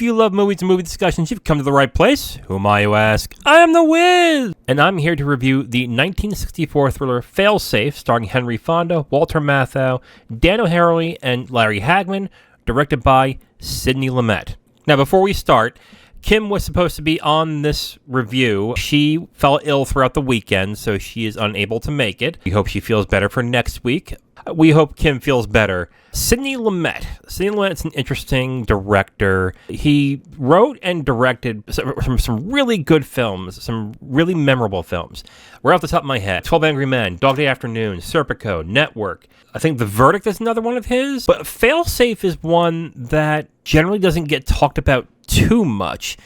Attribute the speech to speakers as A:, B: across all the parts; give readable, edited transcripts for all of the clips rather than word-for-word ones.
A: you love movies and movie discussions, you've come to the right place. Who am I, you ask? I am the Wiz! And I'm here to review the 1964 thriller Failsafe, starring Henry Fonda, Walter Matthau, Dan O'Herlihy, and Larry Hagman, directed by Sidney Lumet. Now, before we start, Kim was supposed to be on this review. She fell ill throughout the weekend, so she is unable to make it. We hope she feels better for next week. We hope Kim feels better. Sidney Lumet. Sidney Lumet's an interesting director. He wrote and directed some really good films, some really memorable films. Right off the top of my head, 12 Angry Men, Dog Day Afternoon, Serpico, Network. I think The Verdict is another one of his. But Failsafe is one that generally doesn't get talked about too much.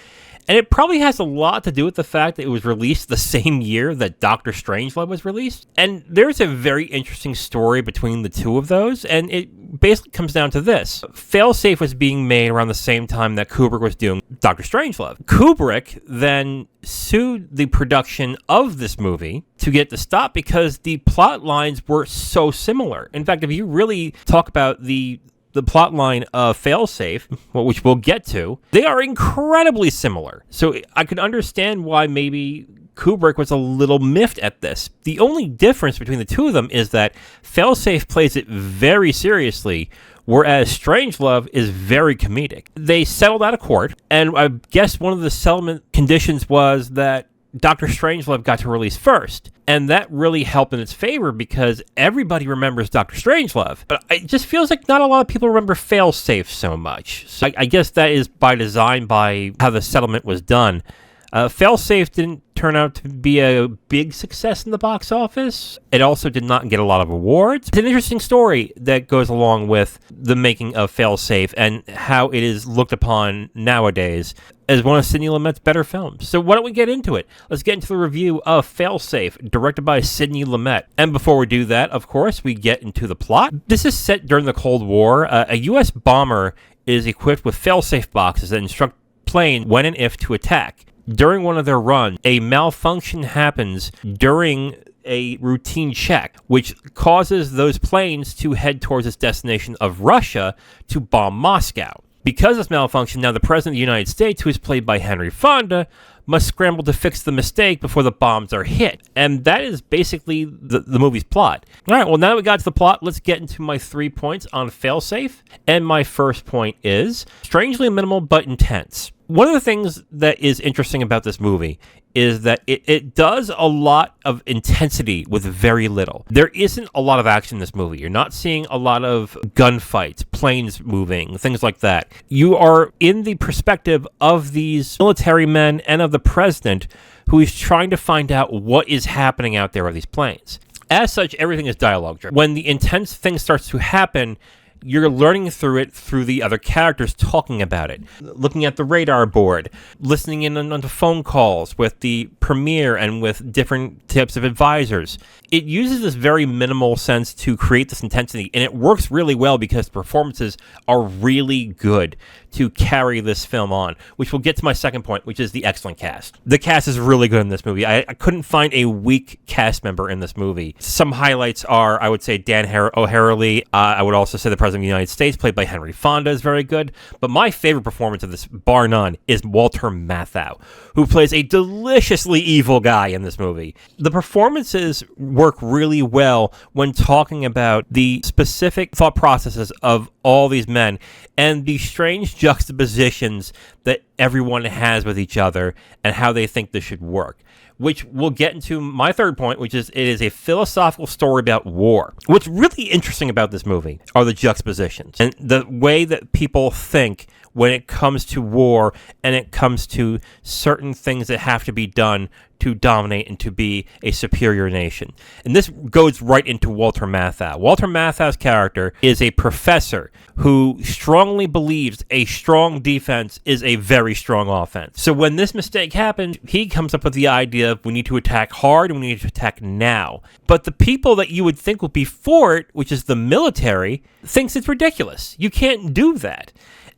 A: And it probably has a lot to do with the fact that it was released the same year that Doctor Strangelove was released. And there's a very interesting story between the two of those, and it basically comes down to this. Failsafe was being made around the same time that Kubrick was doing Doctor Strangelove. Kubrick then sued the production of this movie to get it to stop because the plot lines were so similar. In fact, if you really talk about the plot line of Failsafe, which we'll get to, they are incredibly similar. So I could understand why maybe Kubrick was a little miffed at this. The only difference between the two of them is that Failsafe plays it very seriously, whereas Strangelove is very comedic. They settled out of court, and I guess one of the settlement conditions was that Doctor Strangelove got to release first. And that really helped in its favor because everybody remembers Doctor Strangelove. But it just feels like not a lot of people remember Failsafe so much. So I guess that is by design, by how the settlement was done. Failsafe didn't turn out to be a big success in the box office. It also did not get a lot of awards. It's an interesting story that goes along with the making of Failsafe and how it is looked upon nowadays as one of Sidney Lumet's better films. So why don't we get into it? Let's get into the review of Failsafe, directed by Sidney Lumet. And before we do that, of course, we get into the plot. This is set during the Cold War. A U.S. bomber is equipped with failsafe boxes that instruct planes when and if to attack. During one of their runs, a malfunction happens during a routine check, which causes those planes to head towards its destination of Russia to bomb Moscow. Because of this malfunction, now the President of the United States, who is played by Henry Fonda, must scramble to fix the mistake before the bombs are hit. And that is basically the movie's plot. All right, well, now that we got to the plot, let's get into my 3 points on Failsafe. And my first point is strangely minimal but intense. One of the things that is interesting about this movie is that it does a lot of intensity with very little. There isn't a lot of action in this movie. You're not seeing a lot of gunfights, planes moving, things like that. You are in the perspective of these military men and of the president who is trying to find out what is happening out there with these planes. As such, everything is dialogue driven. When the intense thing starts to happen, you're learning through it through the other characters talking about it, looking at the radar board, listening in on the phone calls with the premier and with different types of advisors. It uses this very minimal sense to create this intensity, and it works really well because the performances are really good to carry this film on, which we'll get to my second point, which is the excellent cast. The cast is really good in this movie. I couldn't find a weak cast member in this movie. Some highlights are, I would say, Dan O'Herlihy. I would also say the President of the United States, played by Henry Fonda, is very good. But my favorite performance of this, bar none, is Walter Matthau, who plays a deliciously evil guy in this movie. The performances work really well when talking about the specific thought processes of all these men and the strange juxtapositions that everyone has with each other and how they think this should work, which we'll get into my third point, which is it is a philosophical story about war. What's really interesting about this movie are the juxtapositions and the way that people think when it comes to war and it comes to certain things that have to be done to dominate and to be a superior nation. And this goes right into Walter Matthau. Walter Matthau's character is a professor who strongly believes a strong defense is a very strong offense. So when this mistake happens, he comes up with the idea of we need to attack hard and we need to attack now. But the people that you would think would be for it, which is the military, thinks it's ridiculous. You can't do that.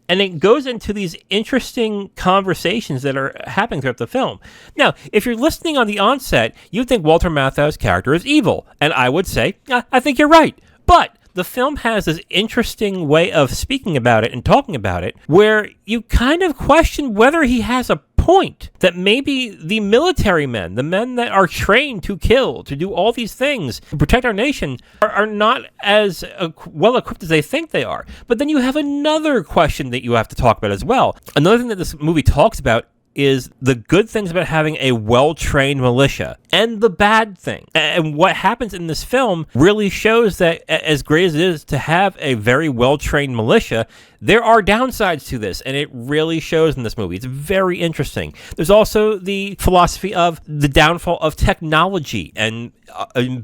A: And it goes into these interesting conversations that are happening throughout the film. Now, if you're listening on the onset, you think Walter Matthau's character is evil. And I would say, I think you're right. But the film has this interesting way of speaking about it and talking about it, where you kind of question whether he has a point, that maybe the military men, the men that are trained to kill, to do all these things, to protect our nation, are not as well equipped as they think they are. But then you have another question that you have to talk about as well. Another thing that this movie talks about is the good things about having a well-trained militia and the bad thing. And what happens in this film really shows that, as great as it is to have a very well-trained militia, there are downsides to this, and it really shows in this movie. It's very interesting. There's also the philosophy of the downfall of technology and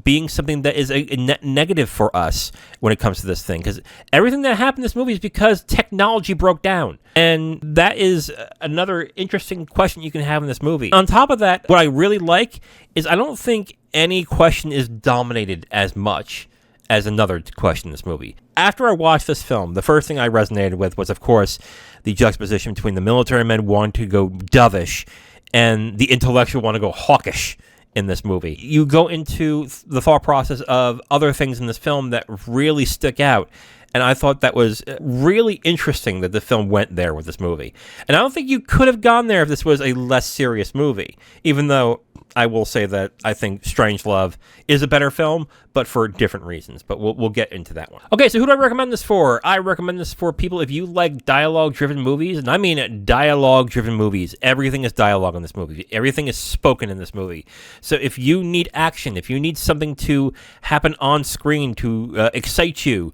A: being something that is a net negative for us when it comes to this thing, because everything that happened in this movie is because technology broke down. And that is another interesting question you can have in this movie. On top of that, what I really like is I don't think any question is dominated as much as another question in this movie. After I watched this film, the first thing I resonated with was, of course, the juxtaposition between the military men wanting to go dovish and the intellectual want to go hawkish in this movie. You go into the thought process of other things in this film that really stick out. And I thought that was really interesting that the film went there with this movie. And I don't think you could have gone there if this was a less serious movie, even though I will say that I think Strangelove is a better film, but for different reasons. But we'll get into that one. Okay, so who do I recommend this for? I recommend this for people if you like dialogue-driven movies, and I mean dialogue-driven movies. Everything is dialogue in this movie. Everything is spoken in this movie. So if you need action, if you need something to happen on screen to excite you,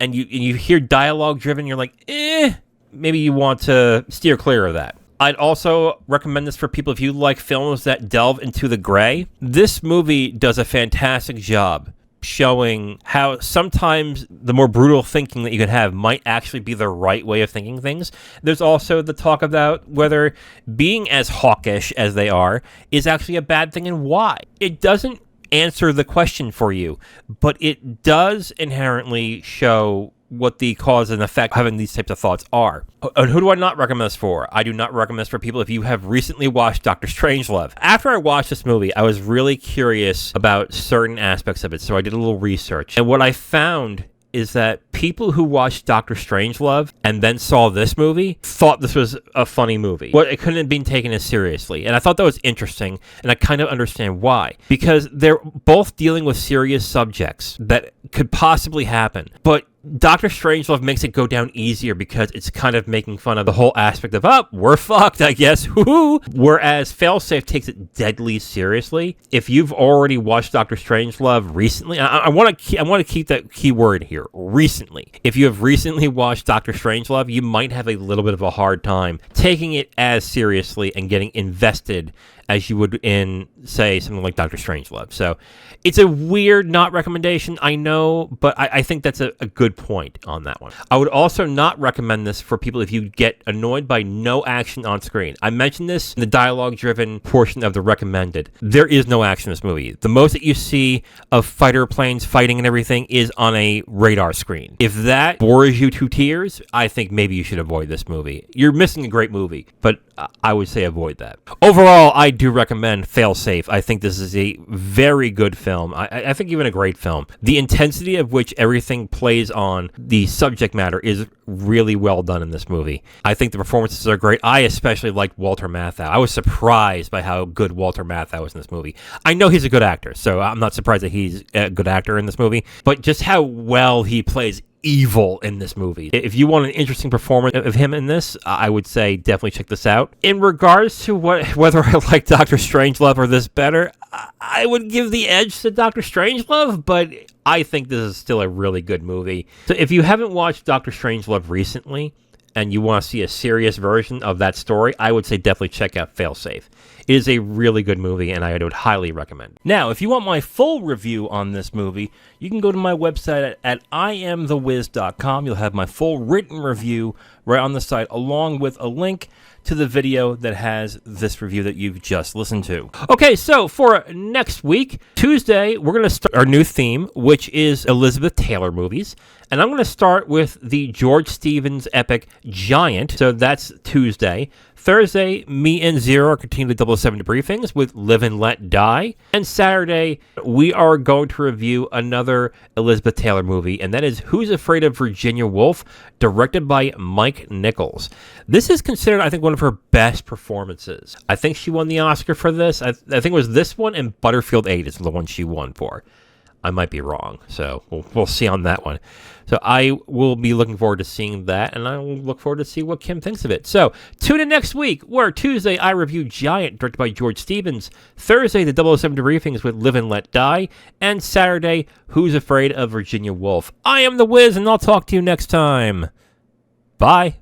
A: and you hear dialogue-driven, you're like, maybe you want to steer clear of that. I'd also recommend this for people if you like films that delve into the gray. This movie does a fantastic job showing how sometimes the more brutal thinking that you can have might actually be the right way of thinking things. There's also the talk about whether being as hawkish as they are is actually a bad thing and why. It doesn't answer the question for you, but it does inherently show what the cause and effect of having these types of thoughts are. And who do I not recommend this for? I do not recommend this for people if you have recently watched Dr. Strangelove. After I watched this movie, I was really curious about certain aspects of it, so I did a little research. And what I found is that people who watched Dr. Strangelove and then saw this movie thought this was a funny movie. It couldn't have been taken as seriously. And I thought that was interesting, and I kind of understand why. Because they're both dealing with serious subjects that could possibly happen. But Dr. Strangelove makes it go down easier because it's kind of making fun of the whole aspect of, we're fucked, I guess. Whereas Failsafe takes it deadly seriously. If you've already watched Dr. Strangelove recently, I want to keep that key word here, recently. If you have recently watched Dr. Strangelove, you might have a little bit of a hard time taking it as seriously and getting invested as you would in, say, something like Dr. Strangelove. So it's a weird not recommendation, I know, but I think that's a good point on that one. I would also not recommend this for people if you get annoyed by no action on screen. I mentioned this in the dialogue-driven portion of the recommended. There is no action in this movie. The most that you see of fighter planes fighting and everything is on a radar screen. If that bores you to tears, I think maybe you should avoid this movie. You're missing a great movie, but I would say avoid that. Overall, I do recommend Failsafe. I think this is a very good film. I think even a great film. The intensity of which everything plays on the subject matter is really well done in this movie. I think the performances are great. I especially liked Walter Matthau. I was surprised by how good Walter Matthau was in this movie. I know he's a good actor, so I'm not surprised that he's a good actor in this movie, but just how well he plays evil in this movie. If you want an interesting performance of him in this, I would say definitely check this out. In regards to whether I like Dr. Strangelove or this better, I would give the edge to Dr. Strangelove, but I think this is still a really good movie. So if you haven't watched Dr. Strangelove recently and you want to see a serious version of that story, I would say definitely check out Failsafe. It is a really good movie, and I would highly recommend. Now, if you want my full review on this movie, you can go to my website at IamTheWiz.com. You'll have my full written review right on the site, along with a link to the video that has this review that you've just listened to. Okay, so for next week, Tuesday, we're going to start our new theme, which is Elizabeth Taylor movies. And I'm going to start with the George Stevens epic Giant. So that's Tuesday. Thursday, me and Zero are continuing the 007 debriefings with Live and Let Die. And Saturday, we are going to review another Elizabeth Taylor movie, and that is Who's Afraid of Virginia Woolf, directed by Mike Nichols. This is considered, I think, one of her best performances. I think she won the Oscar for this. I think it was this one and Butterfield 8 is the one she won for. I might be wrong, so we'll see on that one. So I will be looking forward to seeing that, and I will look forward to see what Kim thinks of it. So tune in next week, where Tuesday I review Giant, directed by George Stevens. Thursday, the 007 debriefings with Live and Let Die. And Saturday, Who's Afraid of Virginia Woolf. I am The Wiz, and I'll talk to you next time. Bye.